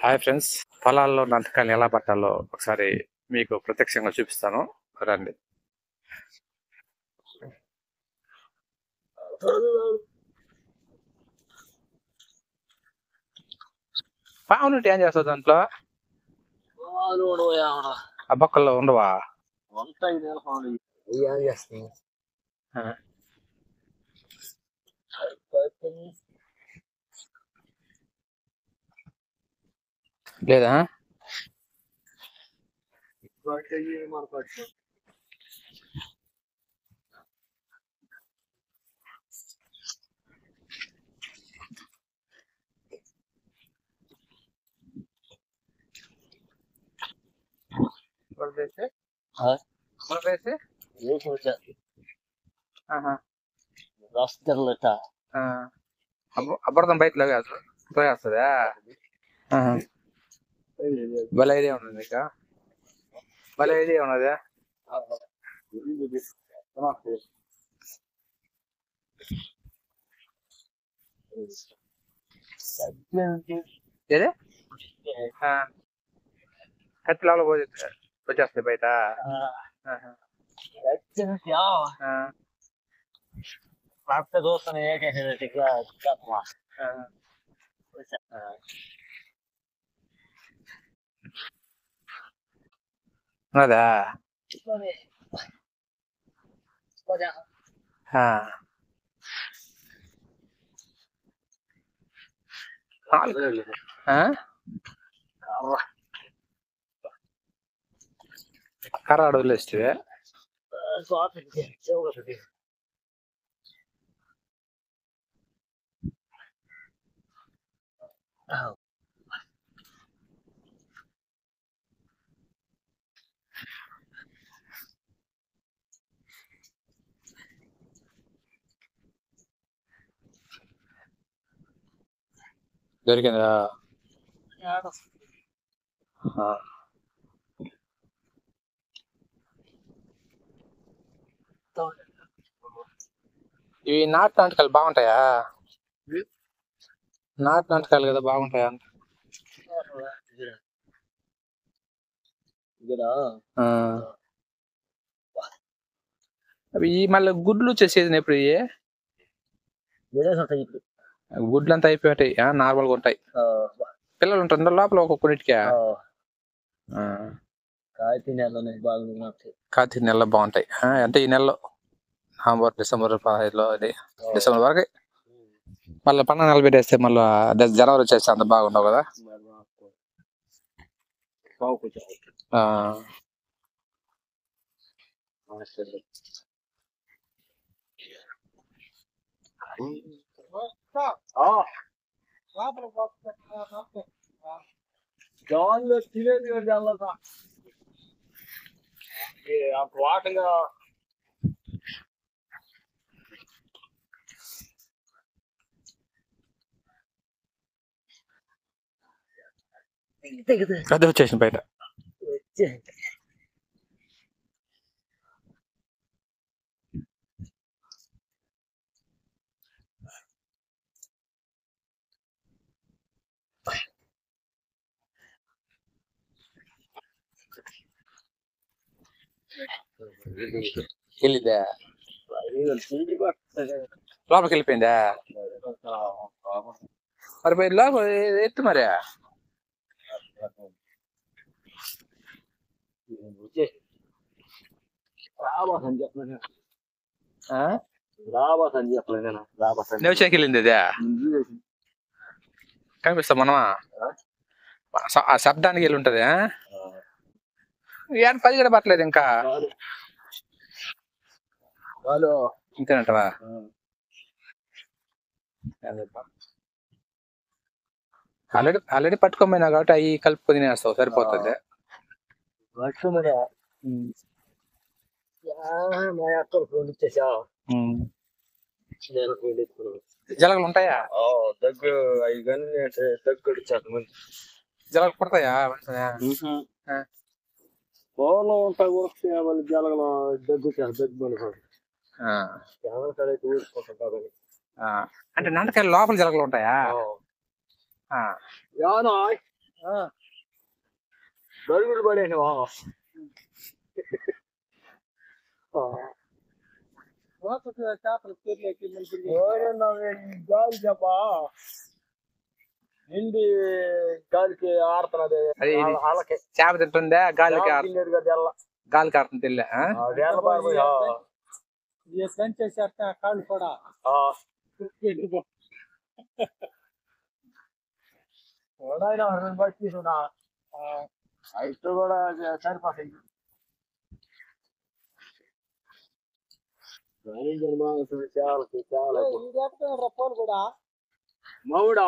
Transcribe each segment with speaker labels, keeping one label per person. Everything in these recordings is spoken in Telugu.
Speaker 1: హాయ్ ఫ్రెండ్స్, పొలాల్లో నంతకాయలు ఎలా పట్టాలో ఒకసారి మీకు ప్రత్యక్షంగా చూపిస్తాను, రండి. పావులు ఏం చేస్తావు దాంట్లో? ఆ బొక్కల్లో ఉండవా? లేదా? అబ్బర్థం బయటలో కాదు, పోయేస్తుందా? భలే ఐడియా ఉన్నది నీకు, భలే ఐడియా ఉన్నది. ఏదే కత్తిలాలో వచ్చేస్తాయి బయట. అదా కర్ర వదిలేస్తే దొరికిందా? ఇవి నాటు నాటకాలు బాగుంటాయా? నాటు నాటకాలు కదా బాగుంటాయా? అవి మళ్ళీ గుడ్లు వచ్చేసేది ఎప్పుడు? గుడ్లు అంతా అయిపోయాయి, నార్మల్గా ఉంటాయి. పిల్లలు ఉంటారు లోపల ఒక్కొక్కటికే. కార్తీక నెలలో బాగుంటాయి. అంటే ఈ నెలలో నవంబర్, డిసెంబర్ 15లో, డిసెంబర్ వరకు. మళ్ళీ 12 పెట్టేస్తే మళ్ళీ జనవరి వచ్చేస్తే అంత బాగుండవు కదా. అదే వచ్చేసింది బయట. వెళ్ళిందా? లోపలికి వెళ్ళిపోయిందా? మరి లోపల ఎత్తు మరి. నెవచేకి వెళ్ళింది అదే కనిపిస్తాం మనమా? ఆ శబ్దానికి వెళ్ళి ఉంటది. ఏం 10 కూడా పట్టలేదు ఇంకా. ఇంతేనంటవా? ఆల్రెడీ పట్టుకోమైనా కాబట్టి అవి కలుపుకొని తినేస్తావు, సరిపోతుంది. జలగలు ఉంటాయా? జలగలు పడతాయా? అంటే నందకాయలు లోపల జలగలు ఉంటాయా?
Speaker 2: గరుగులు పడేసి గాలి చెప్ప నిండి గాలికి ఆడుతున్నది వాళ్ళకి
Speaker 1: చేప తింటుందా గాలికి
Speaker 2: తెల్ల
Speaker 1: గాలికి ఆడుతుంది తెల్ల
Speaker 2: చేసేస్తా కాళ్ళు కూడా బట్టి తీసుకున్నా ఇటు కూడా సరిపోతాయి మౌడా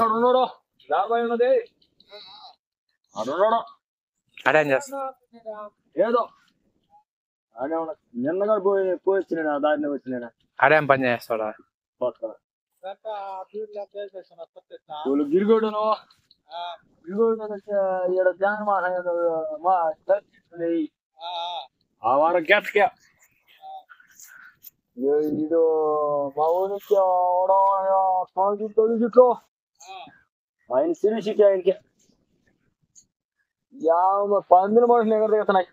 Speaker 2: ఉన్నాడు యాభై ఉన్నది అడున్నాడు
Speaker 1: అదేం చేస్తా
Speaker 2: ఏదో అదే నిన్నగా పోయి వచ్చిన దారిని వచ్చిన
Speaker 1: అదేం పని చేస్తాడా
Speaker 2: గిరిగోడును ఈడ ధ్యాన ఆ వారం గెట్టకే ಇದು ಮಾವನಿಗೆ ತೊಳೆದಿಟ್ಟು ఆయన సిరిసికి ఆయనకి ಯಾವ పందుల మనుషులు ఎక్కడ దిగుతున్నాయి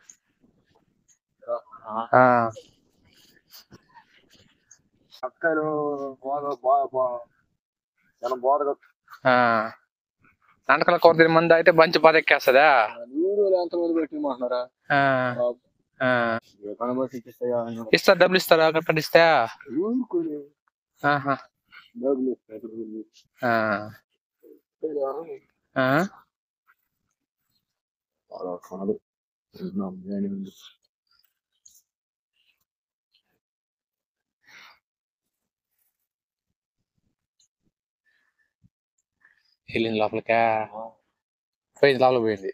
Speaker 2: అక్కలు
Speaker 1: నాటకాల కొద్ది మంది అయితే మంచి పద ఎక్కేస్తుందా
Speaker 2: ఊరు ఎంతమంది పెట్టిమంటున్నారా
Speaker 1: ఇస్తా డబ్బులు ఇస్తారా అక్కడ ఇస్తా వెళ్ళింది లోపలికా పోయింది లోపల పోయింది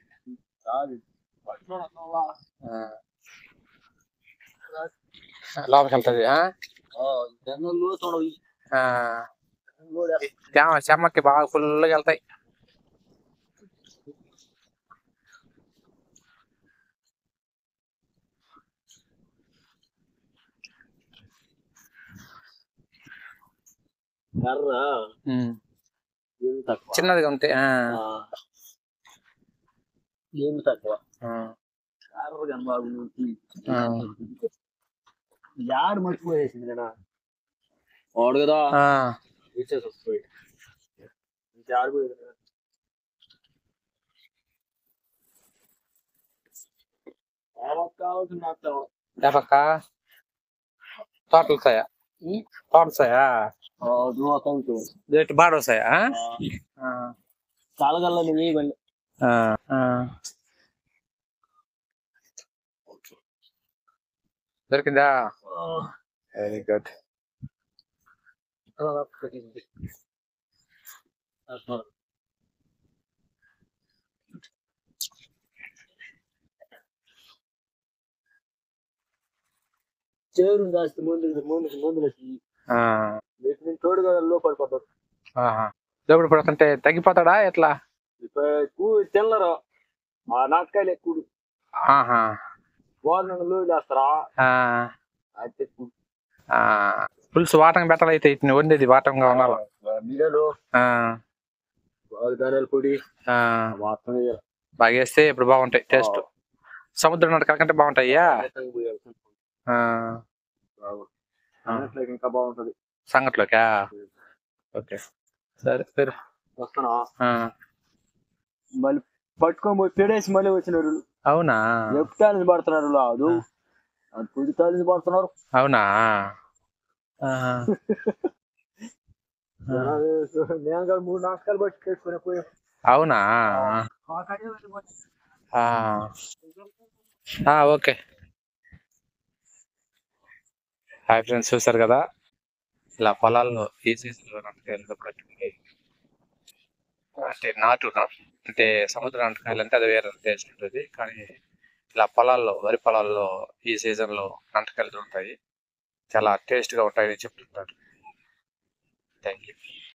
Speaker 1: లోపలికి వెళ్తుంది చెమ్మకి బాగా ఫుల్గా వెళ్తాయి చిన్నదిగా ఉంటాయి
Speaker 2: ఏమి తక్కువ యాడు మర్చిపోయేసింది నేను వాడు కదా ఇచ్చేసి వస్తుంది ఆడిపోయింది
Speaker 1: పక్క తోటలు వస్తాయా తోటసాయా బాగా వస్తాయా
Speaker 2: చాలగల్ల నువ్వు ఇవ్వండి
Speaker 1: దొరికిందా వెరీ గుడ్
Speaker 2: చేరు జాస్తి మందులు వచ్చి తోడుగా లోపడిపోతారు
Speaker 1: లోపడి పడుతుంటే తగ్గిపోతాడా ఎట్లా
Speaker 2: తిన్నరు ఆ నాటకాయలు ఎక్కువ వాళ్ళు వేస్తారా అయితే
Speaker 1: పులుసు వాటం పెట్టాలి అయితే ఇట్ని వండేది వాటంగా ఉండాలి
Speaker 2: నీళ్ళు ధనియాల పొడి
Speaker 1: బాగా వేస్తే ఇప్పుడు బాగుంటాయి టేస్ట్ సముద్రం నాటకాల కంటే బాగుంటాయ్యా
Speaker 2: ఇంకా బాగుంటది
Speaker 1: సంగట్లోకా ఓకే సరే సరే
Speaker 2: వస్తానా మళ్ళీ పట్టుకొని పెడేసి మళ్ళీ వచ్చినారు
Speaker 1: అవునా
Speaker 2: ఎప్పుడు పడుతున్నారు అది పొడి తాలిసి పడుతున్నారు
Speaker 1: అవునా
Speaker 2: నేను 3 నాటకాలు బట్టి చేసుకునే పోయాం
Speaker 1: అవునా ఓకే హాయ్ ఫ్రెండ్స్ చూసారు కదా ఇలా పొలాల్లో ఈ సీజన్లో నాటకాయలు అంటే నాటు అంటే సముద్ర నాటకాయలు అంటే అది వేరే టేస్ట్ ఉంటుంది కానీ ఇలా పొలాల్లో వరి పొలాల్లో ఈ సీజన్లో నాటకాయలు దొరుకుతాయి చాలా టేస్ట్గా ఉంటాయని చెప్తుంటారు థ్యాంక్ యూ